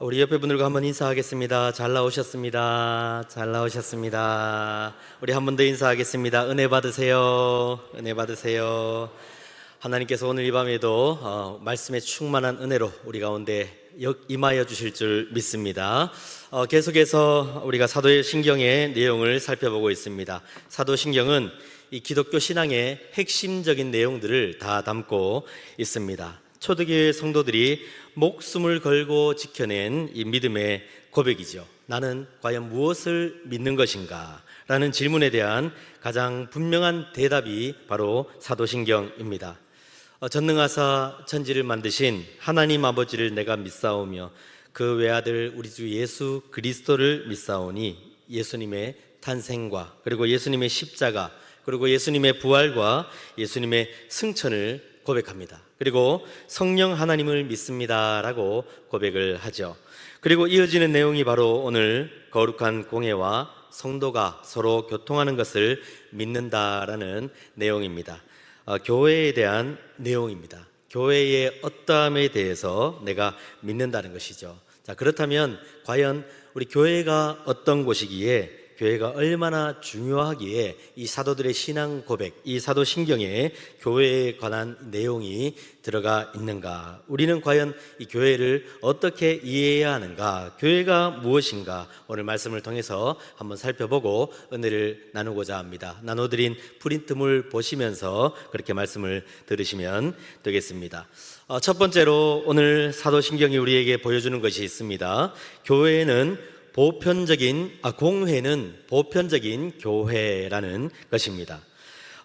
우리 옆에 분들과 한번 인사하겠습니다. 잘 나오셨습니다. 잘 나오셨습니다. 우리 한 번 더 인사하겠습니다. 은혜 받으세요. 은혜 받으세요. 하나님께서 오늘 이 밤에도 말씀에 충만한 은혜로 우리 가운데 임하여 주실 줄 믿습니다. 계속해서 우리가 사도신경의 내용을 살펴보고 있습니다. 사도신경은 이 기독교 신앙의 핵심적인 내용들을 다 담고 있습니다. 초대교회 성도들이 목숨을 걸고 지켜낸 이 믿음의 고백이죠. 나는 과연 무엇을 믿는 것인가? 라는 질문에 대한 가장 분명한 대답이 바로 사도신경입니다. 전능하사 천지를 만드신 하나님 아버지를 내가 믿사오며 그 외아들 우리 주 예수 그리스도를 믿사오니 예수님의 탄생과 그리고 예수님의 십자가 그리고 예수님의 부활과 예수님의 승천을 고백합니다. 그리고 성령 하나님을 믿습니다라고 고백을 하죠. 그리고 이어지는 내용이 바로 오늘 거룩한 공예와 성도가 서로 교통하는 것을 믿는다라는 내용입니다. 교회에 대한 내용입니다. 교회의 어떠함에 대해서 내가 믿는다는 것이죠. 자, 그렇다면 과연 우리 교회가 어떤 곳이기에, 교회가 얼마나 중요하기에 이 사도들의 신앙 고백, 이 사도신경에 교회에 관한 내용이 들어가 있는가? 우리는 과연 이 교회를 어떻게 이해해야 하는가? 교회가 무엇인가? 오늘 말씀을 통해서 한번 살펴보고 은혜를 나누고자 합니다. 나눠드린 프린트물 보시면서 그렇게 말씀을 들으시면 되겠습니다. 첫 번째로 오늘 사도신경이 우리에게 보여주는 것이 있습니다. 공회는 보편적인 교회라는 것입니다.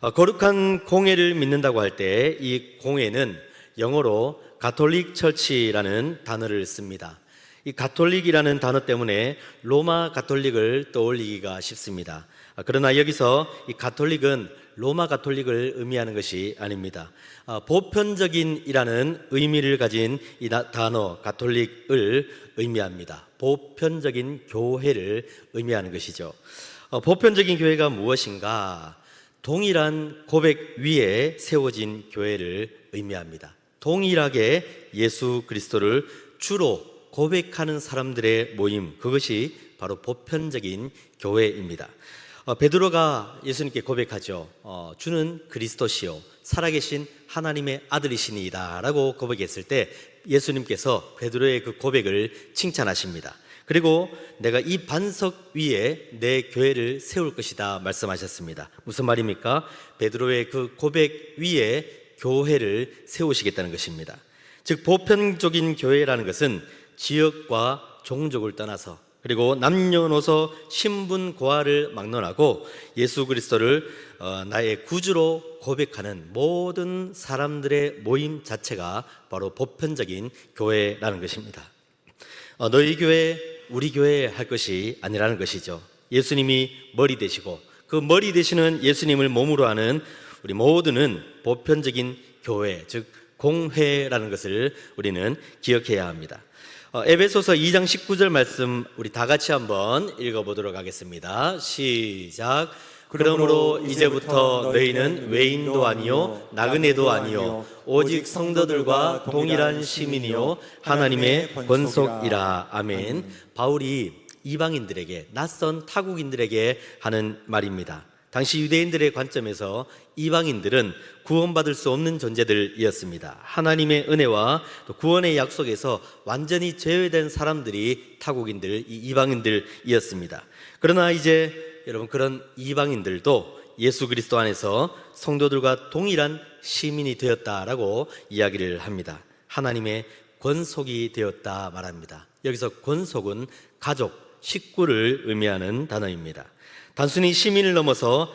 거룩한 공회를 믿는다고 할 때 이 공회는 영어로 가톨릭 처치라는 단어를 씁니다. 이 가톨릭이라는 단어 때문에 로마 가톨릭을 떠올리기가 쉽습니다. 그러나 여기서 이 가톨릭은 로마 가톨릭을 의미하는 것이 아닙니다. 보편적인이라는 의미를 가진 이 단어 가톨릭을 의미합니다. 보편적인 교회를 의미하는 것이죠. 보편적인 교회가 무엇인가? 동일한 고백 위에 세워진 교회를 의미합니다. 동일하게 예수 그리스도를 주로 고백하는 사람들의 모임, 그것이 바로 보편적인 교회입니다. 베드로가 예수님께 고백하죠. 주는 그리스도시요 살아계신 하나님의 아들이시니이다 라고 고백했을 때 예수님께서 베드로의 그 고백을 칭찬하십니다. 그리고 내가 이 반석 위에 내 교회를 세울 것이다 말씀하셨습니다. 무슨 말입니까? 베드로의 그 고백 위에 교회를 세우시겠다는 것입니다. 즉 보편적인 교회라는 것은 지역과 종족을 떠나서 그리고 남녀노소 신분 고하를 막론하고 예수 그리스도를 나의 구주로 고백하는 모든 사람들의 모임 자체가 바로 보편적인 교회라는 것입니다. 너희 교회, 우리 교회 할 것이 아니라는 것이죠. 예수님이 머리 되시고 그 머리 되시는 예수님을 몸으로 하는 우리 모두는 보편적인 교회, 즉 공회라는 것을 우리는 기억해야 합니다. 에베소서 2장 19절 말씀 우리 다 같이 한번 읽어보도록 하겠습니다. 시작. 그러므로 이제부터 너희는 외인도 아니요 나그네도 아니요 오직 성도들과 동일한 시민이요 하나님의 권속이라. 아멘. 바울이 이방인들에게, 낯선 타국인들에게 하는 말입니다. 당시 유대인들의 관점에서 이방인들은 구원받을 수 없는 존재들이었습니다. 하나님의 은혜와 또 구원의 약속에서 완전히 제외된 사람들이 타국인들, 이 이방인들이었습니다. 그러나 이제 여러분, 그런 이방인들도 예수 그리스도 안에서 성도들과 동일한 시민이 되었다라고 이야기를 합니다. 하나님의 권속이 되었다 말합니다. 여기서 권속은 가족, 식구를 의미하는 단어입니다. 단순히 시민을 넘어서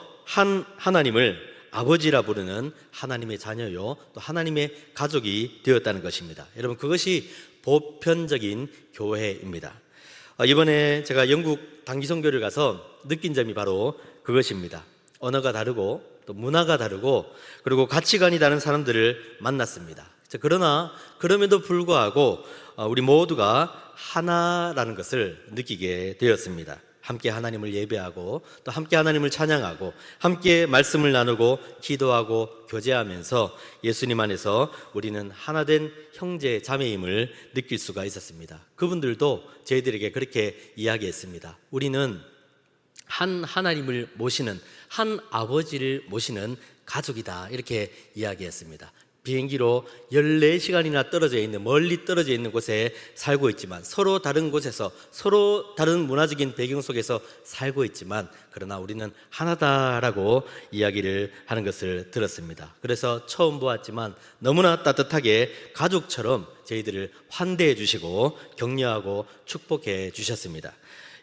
하나님을 아버지라 부르는 하나님의 자녀요, 또 하나님의 가족이 되었다는 것입니다. 여러분, 그것이 보편적인 교회입니다. 이번에 제가 영국 단기 선교를 가서 느낀 점이 바로 그것입니다. 언어가 다르고 또 문화가 다르고 그리고 가치관이 다른 사람들을 만났습니다. 그러나 그럼에도 불구하고 우리 모두가 하나라는 것을 느끼게 되었습니다. 함께 하나님을 예배하고 또 함께 하나님을 찬양하고 함께 말씀을 나누고 기도하고 교제하면서 예수님 안에서 우리는 하나된 형제 자매임을 느낄 수가 있었습니다. 그분들도 저희들에게 그렇게 이야기했습니다. 우리는 한 하나님을 모시는, 한 아버지를 모시는 가족이다, 이렇게 이야기했습니다. 비행기로 14시간이나 떨어져 있는, 멀리 떨어져 있는 곳에 살고 있지만, 서로 다른 곳에서, 서로 다른 문화적인 배경 속에서 살고 있지만, 그러나 우리는 하나다라고 이야기를 하는 것을 들었습니다. 그래서 처음 보았지만 너무나 따뜻하게 가족처럼 저희들을 환대해 주시고 격려하고 축복해 주셨습니다.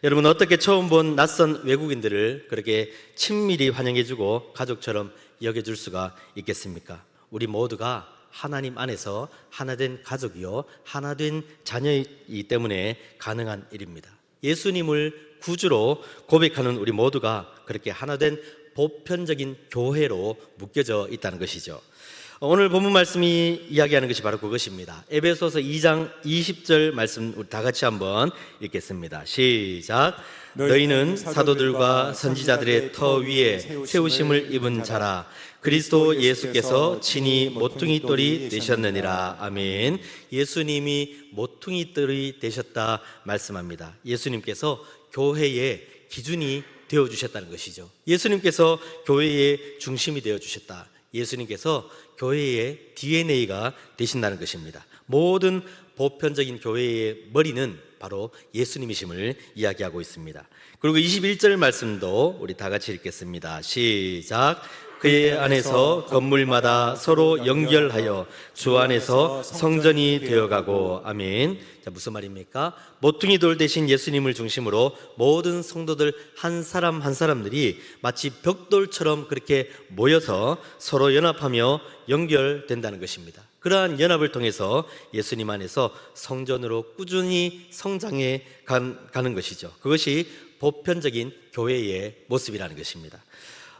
여러분, 어떻게 처음 본 낯선 외국인들을 그렇게 친밀히 환영해주고 가족처럼 여겨줄 수가 있겠습니까? 우리 모두가 하나님 안에서 하나된 가족이요, 하나된 자녀이기 때문에 가능한 일입니다. 예수님을 구주로 고백하는 우리 모두가 그렇게 하나된 보편적인 교회로 묶여져 있다는 것이죠. 오늘 본문 말씀이 이야기하는 것이 바로 그것입니다. 에베소서 2장 20절 말씀 우리 다 같이 한번 읽겠습니다. 시작. 너희는 사도들과 선지자들의 터 위에 세우심을 입은 자라. 그리스도 예수께서 친히 모퉁이돌이 되셨느니라. 아멘. 예수님이 모퉁이돌이 되셨다 말씀합니다. 예수님께서 교회의 기준이 되어주셨다는 것이죠. 예수님께서 교회의 중심이 되어주셨다. 예수님께서 교회의 DNA가 되신다는 것입니다. 모든 보편적인 교회의 머리는 바로 예수님이심을 이야기하고 있습니다. 그리고 21절 말씀도 우리 다 같이 읽겠습니다. 시작. 그의 안에서 건물마다 서로 연결하여 주 안에서 성전이 되어가고. 아멘. 자, 무슨 말입니까? 모퉁이돌 대신 예수님을 중심으로 모든 성도들 한 사람 한 사람들이 마치 벽돌처럼 그렇게 모여서 서로 연합하며 연결된다는 것입니다. 그러한 연합을 통해서 예수님 안에서 성전으로 꾸준히 성장해 가는 것이죠. 그것이 보편적인 교회의 모습이라는 것입니다.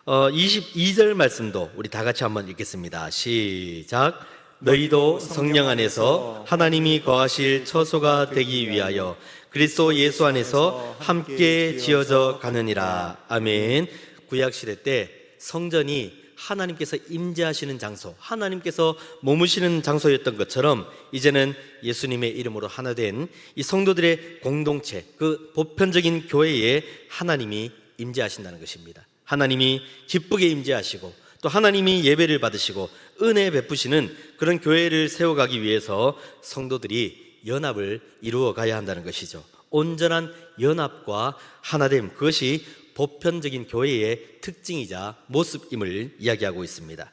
22절 말씀도 우리 다 같이 한번 읽겠습니다. 시작. 너희도 성령 안에서 하나님이 거하실 처소가 되기 위하여 그리스도 예수 안에서 함께 지어져 가느니라. 아멘. 구약시대 때 성전이 하나님께서 임재하시는 장소, 하나님께서 머무시는 장소였던 것처럼 이제는 예수님의 이름으로 하나 된 이 성도들의 공동체, 그 보편적인 교회에 하나님이 임재하신다는 것입니다. 하나님이 기쁘게 임재하시고 또 하나님이 예배를 받으시고 은혜 베푸시는 그런 교회를 세워가기 위해서 성도들이 연합을 이루어 가야 한다는 것이죠. 온전한 연합과 하나됨, 그것이 보편적인 교회의 특징이자 모습임을 이야기하고 있습니다.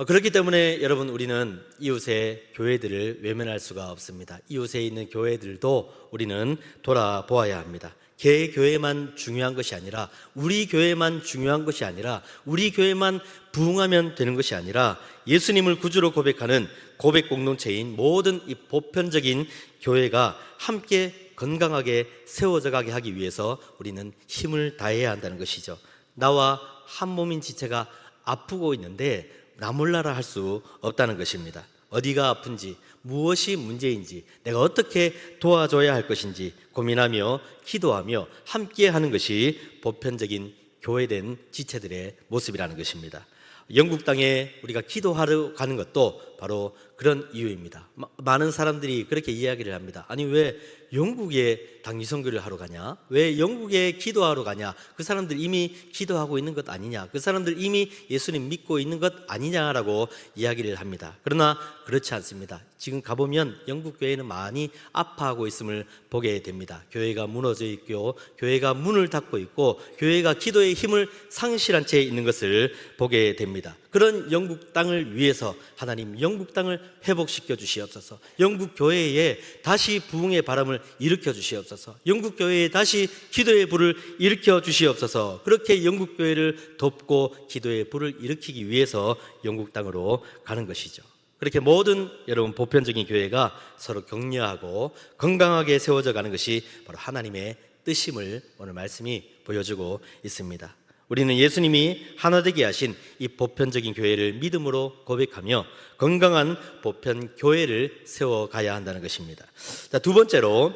그렇기 때문에 여러분, 우리는 이웃의 교회들을 외면할 수가 없습니다. 이웃에 있는 교회들도 우리는 돌아보아야 합니다. 개 교회만 중요한 것이 아니라, 우리 교회만 중요한 것이 아니라, 우리 교회만 부흥하면 되는 것이 아니라 예수님을 구주로 고백하는 고백 공동체인 모든 이 보편적인 교회가 함께 건강하게 세워져 가게 하기 위해서 우리는 힘을 다해야 한다는 것이죠. 나와 한 몸인 지체가 아프고 있는데 나 몰라라 할 수 없다는 것입니다. 어디가 아픈지, 무엇이 문제인지, 내가 어떻게 도와줘야 할 것인지 고민하며 기도하며 함께 하는 것이 보편적인 교회된 지체들의 모습이라는 것입니다. 영국 땅에 우리가 기도하러 가는 것도 바로 그런 이유입니다. 많은 사람들이 그렇게 이야기를 합니다. 아니, 왜 영국에 당리 선교를 하러 가냐? 왜 영국에 기도하러 가냐? 그 사람들 이미 기도하고 있는 것 아니냐? 그 사람들 이미 예수님 믿고 있는 것 아니냐라고 이야기를 합니다. 그러나 그렇지 않습니다. 지금 가보면 영국 교회는 많이 아파하고 있음을 보게 됩니다. 교회가 무너져 있고, 교회가 문을 닫고 있고, 교회가 기도의 힘을 상실한 채 있는 것을 보게 됩니다. 그런 영국 땅을 위해서 하나님, 영국 땅을 회복시켜 주시옵소서. 영국 교회에 다시 부흥의 바람을 일으켜 주시옵소서. 영국 교회에 다시 기도의 불을 일으켜 주시옵소서. 그렇게 영국 교회를 돕고 기도의 불을 일으키기 위해서 영국 땅으로 가는 것이죠. 그렇게 모든 여러분 보편적인 교회가 서로 격려하고 건강하게 세워져 가는 것이 바로 하나님의 뜻임을 오늘 말씀이 보여주고 있습니다. 우리는 예수님이 하나 되게 하신 이 보편적인 교회를 믿음으로 고백하며 건강한 보편 교회를 세워가야 한다는 것입니다. 자, 두 번째로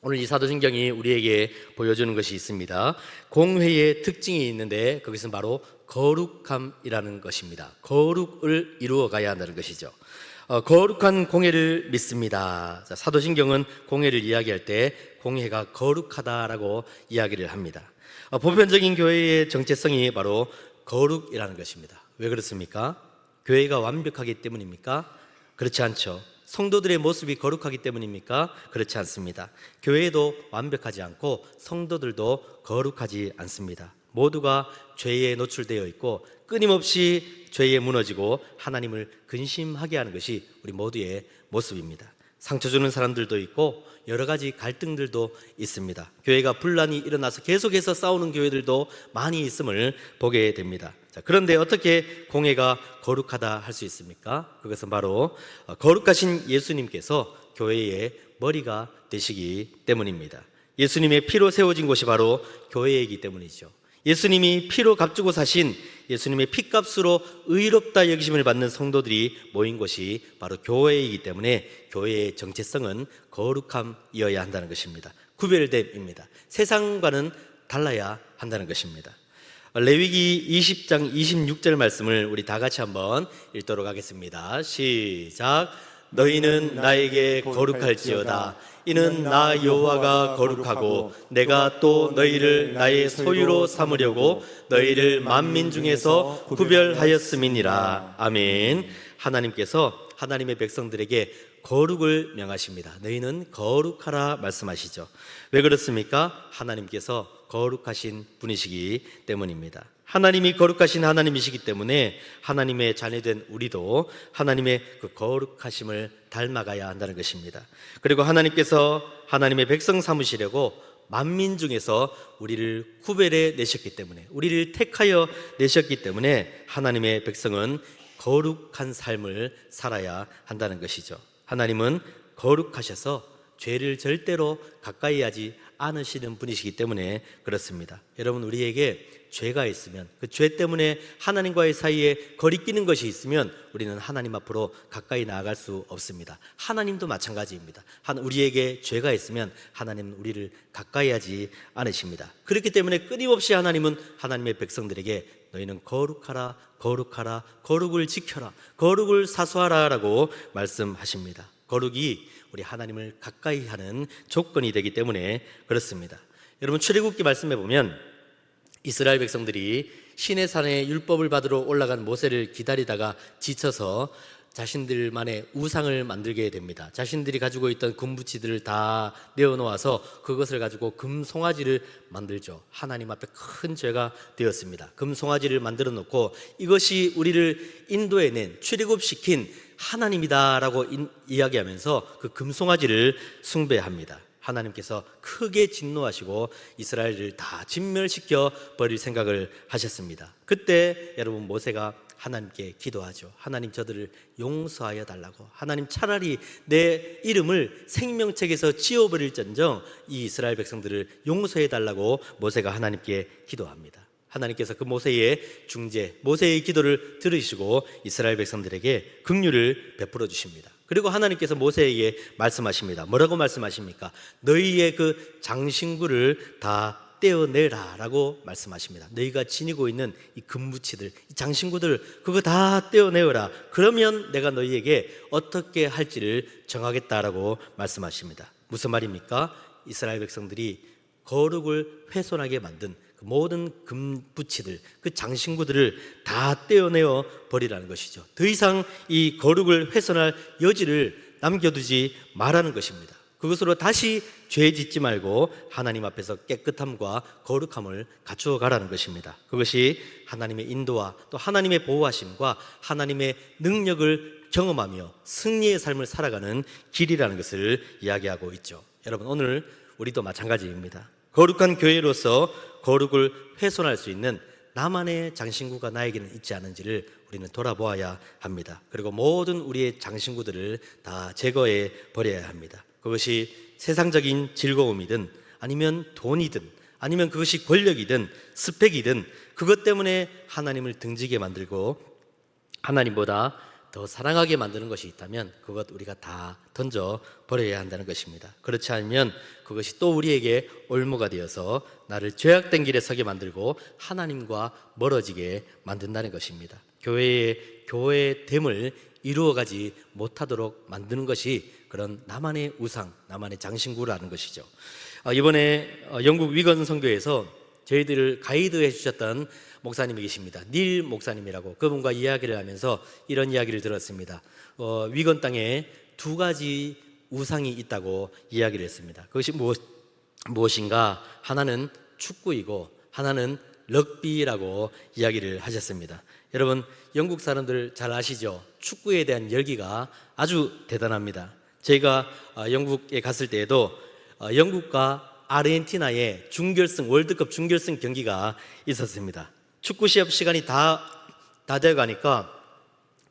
오늘 이 사도신경이 우리에게 보여주는 것이 있습니다. 공회의 특징이 있는데 그것은 바로 거룩함이라는 것입니다. 거룩을 이루어 가야 한다는 것이죠. 거룩한 공회를 믿습니다. 자, 사도신경은 공회를 이야기할 때 공회가 거룩하다라고 이야기를 합니다. 보편적인 교회의 정체성이 바로 거룩이라는 것입니다. 왜 그렇습니까? 교회가 완벽하기 때문입니까? 그렇지 않죠. 성도들의 모습이 거룩하기 때문입니까? 그렇지 않습니다. 교회도 완벽하지 않고 성도들도 거룩하지 않습니다. 모두가 죄에 노출되어 있고 끊임없이 죄에 무너지고 하나님을 근심하게 하는 것이 우리 모두의 모습입니다. 상처 주는 사람들도 있고 여러 가지 갈등들도 있습니다. 교회가 분란이 일어나서 계속해서 싸우는 교회들도 많이 있음을 보게 됩니다. 자, 그런데 어떻게 공회가 거룩하다 할 수 있습니까? 그것은 바로 거룩하신 예수님께서 교회의 머리가 되시기 때문입니다. 예수님의 피로 세워진 곳이 바로 교회이기 때문이죠. 예수님이 피로 값주고 사신 예수님의 피값으로 의롭다 여기심을 받는 성도들이 모인 곳이 바로 교회이기 때문에 교회의 정체성은 거룩함이어야 한다는 것입니다. 구별됨입니다. 세상과는 달라야 한다는 것입니다. 레위기 20장 26절 말씀을 우리 다 같이 한번 읽도록 하겠습니다. 시작. 너희는 나에게 거룩할지어다. 이는 나 여호와가 거룩하고 내가 또 너희를 나의 소유로 삼으려고 너희를 만민 중에서 구별하였음이니라. 아멘. 하나님께서 하나님의 백성들에게 거룩을 명하십니다. 너희는 거룩하라 말씀하시죠. 왜 그렇습니까? 하나님께서 거룩하신 분이시기 때문입니다. 하나님이 거룩하신 하나님이시기 때문에 하나님의 자녀된 우리도 하나님의 그 거룩하심을 닮아가야 한다는 것입니다. 그리고 하나님께서 하나님의 백성 삼으시려고 만민 중에서 우리를 구별해 내셨기 때문에, 우리를 택하여 내셨기 때문에 하나님의 백성은 거룩한 삶을 살아야 한다는 것이죠. 하나님은 거룩하셔서 죄를 절대로 가까이 하지 않으시는 분이시기 때문에 그렇습니다. 여러분, 우리에게 죄가 있으면 그 죄 때문에 하나님과의 사이에 거리끼는 것이 있으면 우리는 하나님 앞으로 가까이 나아갈 수 없습니다. 하나님도 마찬가지입니다. 우리에게 죄가 있으면 하나님은 우리를 가까이 하지 않으십니다. 그렇기 때문에 끊임없이 하나님은 하나님의 백성들에게 너희는 거룩하라, 거룩하라, 거룩을 지켜라, 거룩을 사수하라 라고 말씀하십니다. 거룩이 우리 하나님을 가까이 하는 조건이 되기 때문에 그렇습니다. 여러분, 출애굽기 말씀해 보면 이스라엘 백성들이 시내산에 율법을 받으러 올라간 모세를 기다리다가 지쳐서 자신들만의 우상을 만들게 됩니다. 자신들이 가지고 있던 금붙이들을 다 내어놓아서 그것을 가지고 금송아지를 만들죠. 하나님 앞에 큰 죄가 되었습니다. 금송아지를 만들어 놓고 이것이 우리를 인도해낸, 출애굽시킨 하나님이다라고 이야기하면서 그 금송아지를 숭배합니다. 하나님께서 크게 진노하시고 이스라엘을 다 진멸시켜 버릴 생각을 하셨습니다. 그때 여러분, 모세가 하나님께 기도하죠. 하나님, 저들을 용서하여 달라고. 하나님, 차라리 내 이름을 생명책에서 지워버릴전정 이 이스라엘 백성들을 용서해 달라고 모세가 하나님께 기도합니다. 하나님께서 그 모세의 중재, 모세의 기도를 들으시고 이스라엘 백성들에게 긍휼을 베풀어 주십니다. 그리고 하나님께서 모세에게 말씀하십니다. 뭐라고 말씀하십니까? 너희의 그 장신구를 다 떼어내라 라고 말씀하십니다. 너희가 지니고 있는 이 금붙이들, 이 장신구들, 그거 다 떼어내어라. 그러면 내가 너희에게 어떻게 할지를 정하겠다라고 말씀하십니다. 무슨 말입니까? 이스라엘 백성들이 거룩을 훼손하게 만든 그 모든 금붙이들, 그 장신구들을 다 떼어내어 버리라는 것이죠. 더 이상 이 거룩을 훼손할 여지를 남겨두지 말라는 것입니다. 그것으로 다시 죄 짓지 말고 하나님 앞에서 깨끗함과 거룩함을 갖추어 가라는 것입니다. 그것이 하나님의 인도와 또 하나님의 보호하심과 하나님의 능력을 경험하며 승리의 삶을 살아가는 길이라는 것을 이야기하고 있죠. 여러분, 오늘 우리도 마찬가지입니다. 거룩한 교회로서 거룩을 훼손할 수 있는 나만의 장신구가 나에게는 있지 않은지를 우리는 돌아보아야 합니다. 그리고 모든 우리의 장신구들을 다 제거해 버려야 합니다. 그것이 세상적인 즐거움이든 아니면 돈이든 아니면 그것이 권력이든 스펙이든 그것 때문에 하나님을 등지게 만들고 하나님보다 더 사랑하게 만드는 것이 있다면 그것 우리가 다 던져 버려야 한다는 것입니다. 그렇지 않으면 그것이 또 우리에게 올무가 되어서 나를 죄악된 길에 서게 만들고 하나님과 멀어지게 만든다는 것입니다. 교회의 교회됨을 이루어가지 못하도록 만드는 것이 그런 나만의 우상, 나만의 장신구라는 것이죠. 이번에 영국 위건 선교에서 저희들을 가이드해 주셨던 목사님이 계십니다. 닐 목사님이라고. 그분과 이야기를 하면서 이런 이야기를 들었습니다. 위건 땅에 두 가지 우상이 있다고 이야기를 했습니다. 그것이 무엇인가? 하나는 축구이고 하나는 럭비라고 이야기를 하셨습니다. 여러분, 영국 사람들 잘 아시죠? 축구에 대한 열기가 아주 대단합니다. 저희가 영국에 갔을 때에도 영국과 아르헨티나의 중결승, 월드컵 중결승 경기가 있었습니다. 축구 시합 시간이 다 되어가니까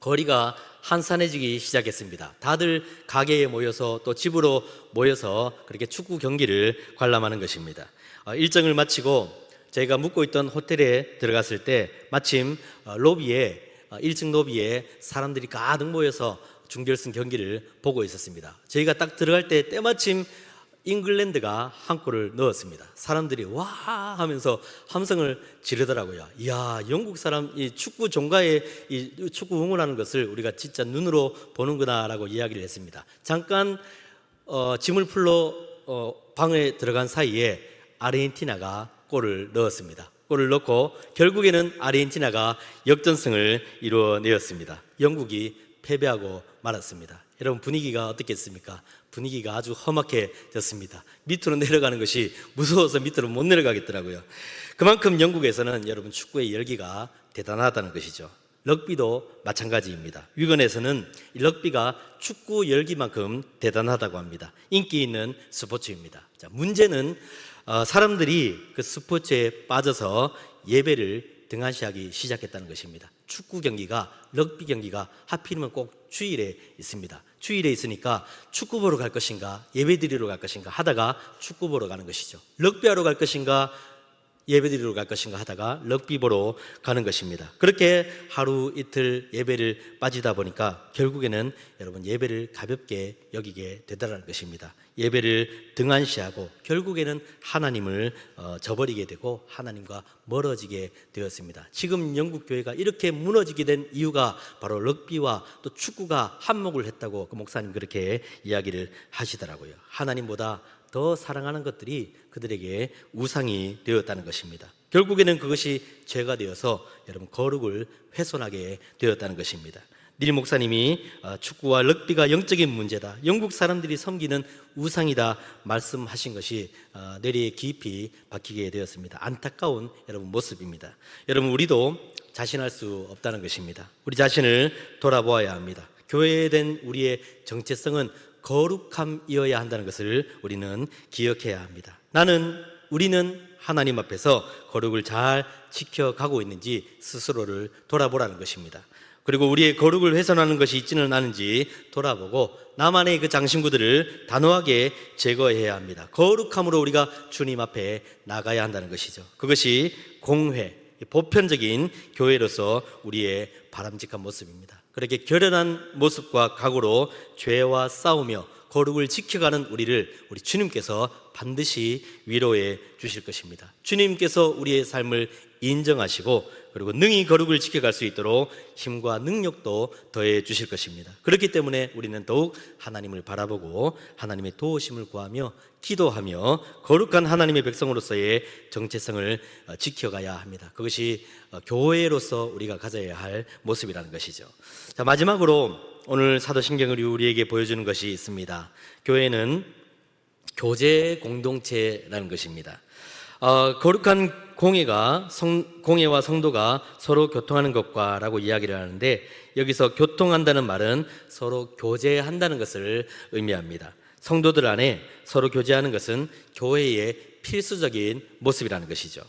거리가 한산해지기 시작했습니다. 다들 가게에 모여서 또 집으로 모여서 그렇게 축구 경기를 관람하는 것입니다. 일정을 마치고 저희가 묵고 있던 호텔에 들어갔을 때 마침 1층 로비에 사람들이 가득 모여서 중결승 경기를 보고 있었습니다. 저희가 딱 들어갈 때 때마침 잉글랜드가 한 골을 넣었습니다. 사람들이 와 하면서 함성을 지르더라고요. 이야, 영국 사람 이 축구 종가의 이 축구 응원하는 것을 우리가 진짜 눈으로 보는구나라고 이야기를 했습니다. 잠깐 짐을 풀러 방에 들어간 사이에 아르헨티나가 골을 넣었습니다. 골을 넣고 결국에는 아르헨티나가 역전승을 이루어내었습니다. 영국이 패배하고 말았습니다. 여러분, 분위기가 어떻겠습니까? 분위기가 아주 험악해졌습니다. 밑으로 내려가는 것이 무서워서 밑으로 못 내려가겠더라고요. 그만큼 영국에서는 여러분 축구의 열기가 대단하다는 것이죠. 럭비도 마찬가지입니다. 위건에서는 럭비가 축구 열기만큼 대단하다고 합니다. 인기 있는 스포츠입니다. 자, 문제는 사람들이 그 스포츠에 빠져서 예배를 등한시하기 시작했다는 것입니다. 축구 경기가, 럭비 경기가 하필이면 꼭 주일에 있습니다. 주일에 있으니까 축구 보러 갈 것인가, 예배 드리러 갈 것인가 하다가 축구 보러 가는 것이죠. 럭비 하러 갈 것인가, 예배 드리러 갈 것인가 하다가 럭비 보러 가는 것입니다. 그렇게 하루 이틀 예배를 빠지다 보니까 결국에는 여러분 예배를 가볍게 여기게 되더라는 것입니다. 예배를 등한시하고 결국에는 하나님을 저버리게 되고 하나님과 멀어지게 되었습니다. 지금 영국 교회가 이렇게 무너지게 된 이유가 바로 럭비와 또 축구가 한몫을 했다고 그 목사님 그렇게 이야기를 하시더라고요. 하나님보다 더 사랑하는 것들이 그들에게 우상이 되었다는 것입니다. 결국에는 그것이 죄가 되어서 여러분 거룩을 훼손하게 되었다는 것입니다. 닐 목사님이 축구와 럭비가 영적인 문제다, 영국 사람들이 섬기는 우상이다 말씀하신 것이 뇌리에 깊이 박히게 되었습니다. 안타까운 여러분 모습입니다. 여러분, 우리도 자신할 수 없다는 것입니다. 우리 자신을 돌아보아야 합니다. 교회에 된 우리의 정체성은 거룩함이어야 한다는 것을 우리는 기억해야 합니다. 우리는 하나님 앞에서 거룩을 잘 지켜가고 있는지 스스로를 돌아보라는 것입니다. 그리고 우리의 거룩을 훼손하는 것이 있지는 않은지 돌아보고 나만의 그 장신구들을 단호하게 제거해야 합니다. 거룩함으로 우리가 주님 앞에 나가야 한다는 것이죠. 그것이 공회, 보편적인 교회로서 우리의 바람직한 모습입니다. 그렇게 결연한 모습과 각오로 죄와 싸우며 거룩을 지켜가는 우리 주님께서 반드시 위로해 주실 것입니다. 주님께서 우리의 삶을 인정하시고 그리고 능히 거룩을 지켜갈 수 있도록 힘과 능력도 더해 주실 것입니다. 그렇기 때문에 우리는 더욱 하나님을 바라보고 하나님의 도우심을 구하며 기도하며 거룩한 하나님의 백성으로서의 정체성을 지켜가야 합니다. 그것이 교회로서 우리가 가져야 할 모습이라는 것이죠. 자, 마지막으로 오늘 사도신경이 우리에게 보여주는 것이 있습니다. 교회는 교제 공동체라는 것입니다. 거룩한 공예와 성도가 서로 교통하는 것과 라고 이야기를 하는데, 여기서 교통한다는 말은 서로 교제한다는 것을 의미합니다. 성도들 안에 서로 교제하는 것은 교회의 필수적인 모습이라는 것이죠.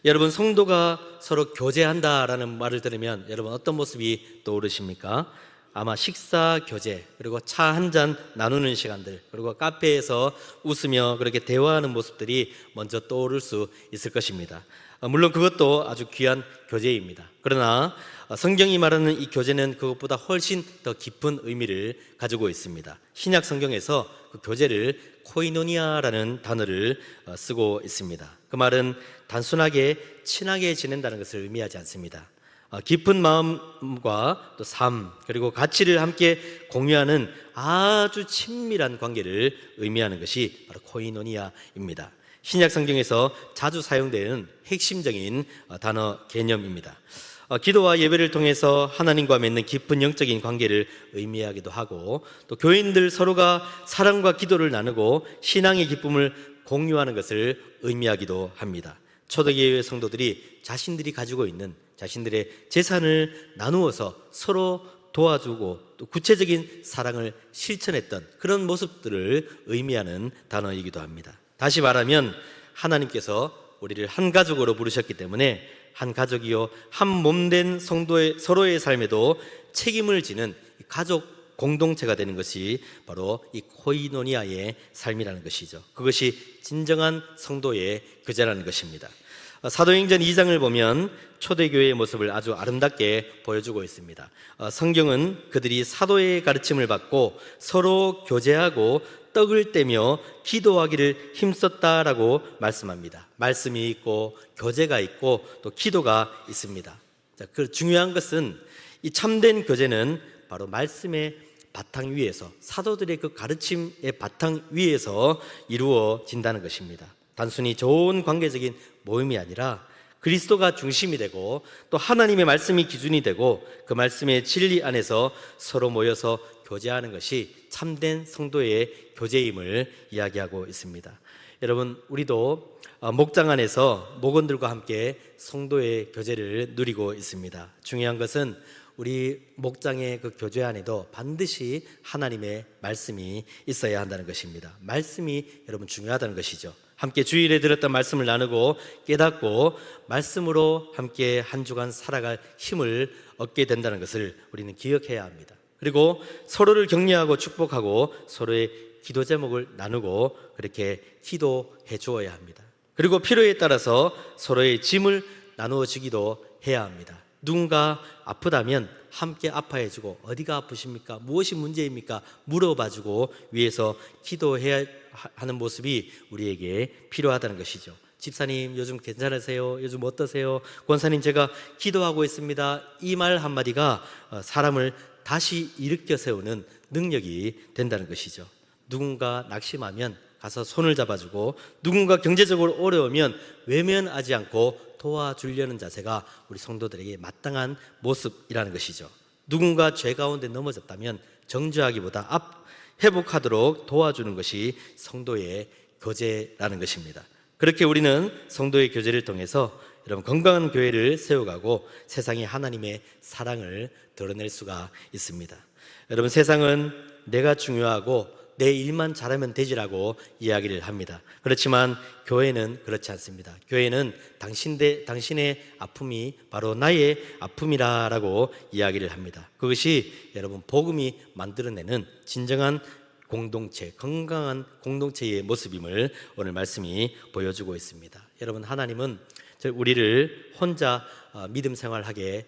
여러분, 성도가 서로 교제한다라는 말을 들으면 여러분 어떤 모습이 떠오르십니까? 아마 식사 교제, 그리고 차 한 잔 나누는 시간들, 그리고 카페에서 웃으며 그렇게 대화하는 모습들이 먼저 떠오를 수 있을 것입니다. 물론 그것도 아주 귀한 교제입니다. 그러나 성경이 말하는 이 교제는 그것보다 훨씬 더 깊은 의미를 가지고 있습니다. 신약 성경에서 그 교제를 코이노니아라는 단어를 쓰고 있습니다. 그 말은 단순하게 친하게 지낸다는 것을 의미하지 않습니다. 깊은 마음과 또 삶, 그리고 가치를 함께 공유하는 아주 친밀한 관계를 의미하는 것이 바로 코이노니아입니다. 신약 성경에서 자주 사용되는 핵심적인 단어 개념입니다. 기도와 예배를 통해서 하나님과 맺는 깊은 영적인 관계를 의미하기도 하고, 또 교인들 서로가 사랑과 기도를 나누고 신앙의 기쁨을 공유하는 것을 의미하기도 합니다. 초대교회 성도들이 자신들이 가지고 있는 자신들의 재산을 나누어서 서로 도와주고 또 구체적인 사랑을 실천했던 그런 모습들을 의미하는 단어이기도 합니다. 다시 말하면 하나님께서 우리를 한 가족으로 부르셨기 때문에 한 가족이요 한 몸된 성도의 서로의 삶에도 책임을 지는 가족 공동체가 되는 것이 바로 이 코이노니아의 삶이라는 것이죠. 그것이 진정한 성도의 교제라는 것입니다. 사도행전 2장을 보면 초대교회의 모습을 아주 아름답게 보여주고 있습니다. 성경은 그들이 사도의 가르침을 받고 서로 교제하고 떡을 떼며 기도하기를 힘썼다라고 말씀합니다. 말씀이 있고 교제가 있고 또 기도가 있습니다. 그 중요한 것은 이 참된 교제는 바로 말씀의 바탕 위에서, 사도들의 그 가르침의 바탕 위에서 이루어진다는 것입니다. 단순히 좋은 관계적인 모임이 아니라 그리스도가 중심이 되고 또 하나님의 말씀이 기준이 되고 그 말씀의 진리 안에서 서로 모여서 교제하는 것이 참된 성도의 교제임을 이야기하고 있습니다. 여러분, 우리도 목장 안에서 목원들과 함께 성도의 교제를 누리고 있습니다. 중요한 것은 우리 목장의 그 교제 안에도 반드시 하나님의 말씀이 있어야 한다는 것입니다. 말씀이 여러분 중요하다는 것이죠. 함께 주일에 들었던 말씀을 나누고 깨닫고 말씀으로 함께 한 주간 살아갈 힘을 얻게 된다는 것을 우리는 기억해야 합니다. 그리고 서로를 격려하고 축복하고 서로의 기도 제목을 나누고 그렇게 기도해 주어야 합니다. 그리고 필요에 따라서 서로의 짐을 나누어 주기도 해야 합니다. 누군가 아프다면 함께 아파해 주고, 어디가 아프십니까? 무엇이 문제입니까? 물어봐 주고 위해서 기도해야 하는 모습이 우리에게 필요하다는 것이죠. 집사님 요즘 괜찮으세요? 요즘 어떠세요? 권사님 제가 기도하고 있습니다. 이 말 한마디가 사람을 다시 일으켜 세우는 능력이 된다는 것이죠. 누군가 낙심하면 가서 손을 잡아주고, 누군가 경제적으로 어려우면 외면하지 않고 도와주려는 자세가 우리 성도들에게 마땅한 모습이라는 것이죠. 누군가 죄 가운데 넘어졌다면 정죄하기보다 회복하도록 도와주는 것이 성도의 교제라는 것입니다. 그렇게 우리는 성도의 교제를 통해서 여러분 건강한 교회를 세워가고 세상에 하나님의 사랑을 드러낼 수가 있습니다. 여러분, 세상은 내가 중요하고 내 일만 잘하면 되지라고 이야기를 합니다. 그렇지만 교회는 그렇지 않습니다. 교회는 당신의 아픔이 바로 나의 아픔이라고 이야기를 합니다. 그것이 여러분 복음이 만들어내는 진정한 공동체, 건강한 공동체의 모습임을 오늘 말씀이 보여주고 있습니다. 여러분, 하나님은 우리를 혼자 믿음 생활하게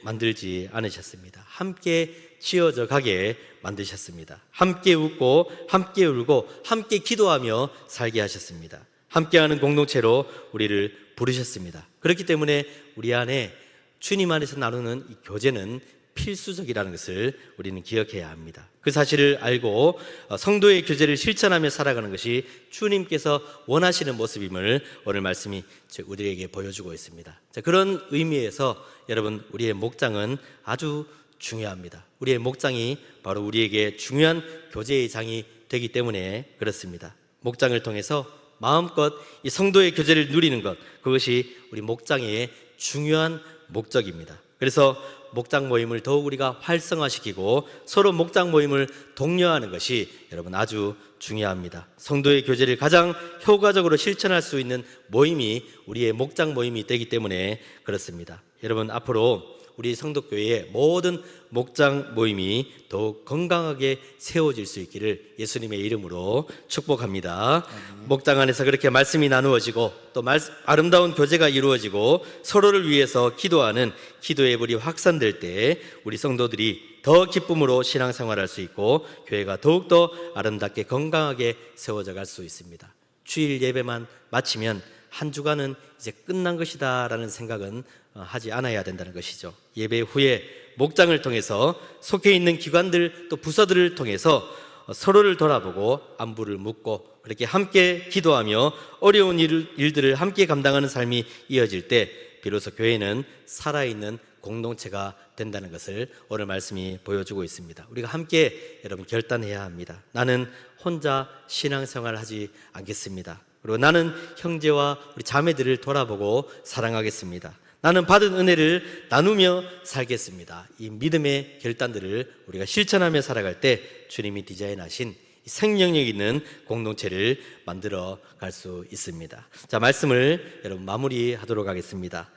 만들지 않으셨습니다. 함께 지어져 가게 만드셨습니다. 함께 웃고 함께 울고 함께 기도하며 살게 하셨습니다. 함께하는 공동체로 우리를 부르셨습니다. 그렇기 때문에 우리 안에 주님 안에서 나누는 이 교제는 필수적이라는 것을 우리는 기억해야 합니다. 그 사실을 알고 성도의 교제를 실천하며 살아가는 것이 주님께서 원하시는 모습임을 오늘 말씀이 우리에게 보여주고 있습니다. 자, 그런 의미에서 여러분, 우리의 목장은 아주 중요합니다. 우리의 목장이 바로 우리에게 중요한 교제의 장이 되기 때문에 그렇습니다. 목장을 통해서 마음껏 이 성도의 교제를 누리는 것, 그것이 우리 목장의 중요한 목적입니다. 그래서 목장 모임을 더욱 우리가 활성화시키고 서로 목장 모임을 독려하는 것이 여러분 아주 중요합니다. 성도의 교제를 가장 효과적으로 실천할 수 있는 모임이 우리의 목장 모임이 되기 때문에 그렇습니다. 여러분, 앞으로 우리 성도교회의 모든 목장 모임이 더욱 건강하게 세워질 수 있기를 예수님의 이름으로 축복합니다. 목장 안에서 그렇게 말씀이 나누어지고 또 아름다운 교제가 이루어지고 서로를 위해서 기도하는 기도의 불이 확산될 때 우리 성도들이 더 기쁨으로 신앙생활할 수 있고 교회가 더욱더 아름답게 건강하게 세워져 갈 수 있습니다. 주일 예배만 마치면 한 주간은 이제 끝난 것이다 라는 생각은 하지 않아야 된다는 것이죠. 예배 후에 목장을 통해서 속해 있는 기관들 또 부서들을 통해서 서로를 돌아보고 안부를 묻고 그렇게 함께 기도하며 어려운 일들을 함께 감당하는 삶이 이어질 때 비로소 교회는 살아있는 공동체가 된다는 것을 오늘 말씀이 보여주고 있습니다. 우리가 함께 여러분 결단해야 합니다. 나는 혼자 신앙생활을 하지 않겠습니다. 그리고 나는 형제와 우리 자매들을 돌아보고 사랑하겠습니다. 나는 받은 은혜를 나누며 살겠습니다. 이 믿음의 결단들을 우리가 실천하며 살아갈 때 주님이 디자인하신 생명력 있는 공동체를 만들어 갈 수 있습니다. 자, 말씀을 여러분 마무리하도록 하겠습니다.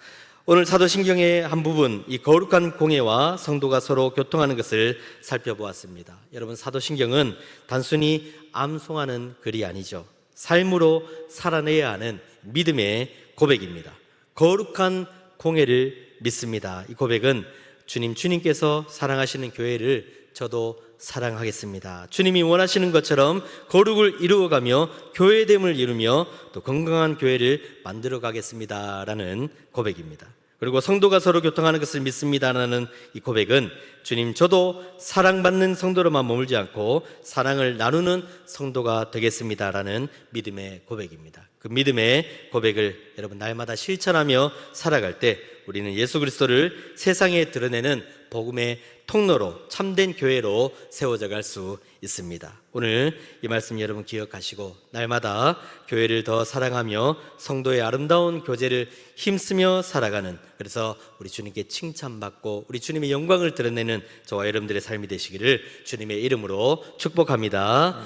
오늘 사도신경의 한 부분, 이 거룩한 공예와 성도가 서로 교통하는 것을 살펴보았습니다. 여러분, 사도신경은 단순히 암송하는 글이 아니죠. 삶으로 살아내야 하는 믿음의 고백입니다. 거룩한 공예를 믿습니다. 이 고백은 주님께서 사랑하시는 교회를 저도 사랑하겠습니다. 주님이 원하시는 것처럼 거룩을 이루어가며 교회됨을 이루며 또 건강한 교회를 만들어 가겠습니다 라는 고백입니다. 그리고 성도가 서로 교통하는 것을 믿습니다라는 이 고백은 주님 저도 사랑받는 성도로만 머물지 않고 사랑을 나누는 성도가 되겠습니다라는 믿음의 고백입니다. 그 믿음의 고백을 여러분 날마다 실천하며 살아갈 때 우리는 예수 그리스도를 세상에 드러내는 복음의 통로로 참된 교회로 세워져 갈 수 있습니다. 오늘 이 말씀 여러분 기억하시고 날마다 교회를 더 사랑하며 성도의 아름다운 교제를 힘쓰며 살아가는, 그래서 우리 주님께 칭찬받고 우리 주님의 영광을 드러내는 저와 여러분들의 삶이 되시기를 주님의 이름으로 축복합니다.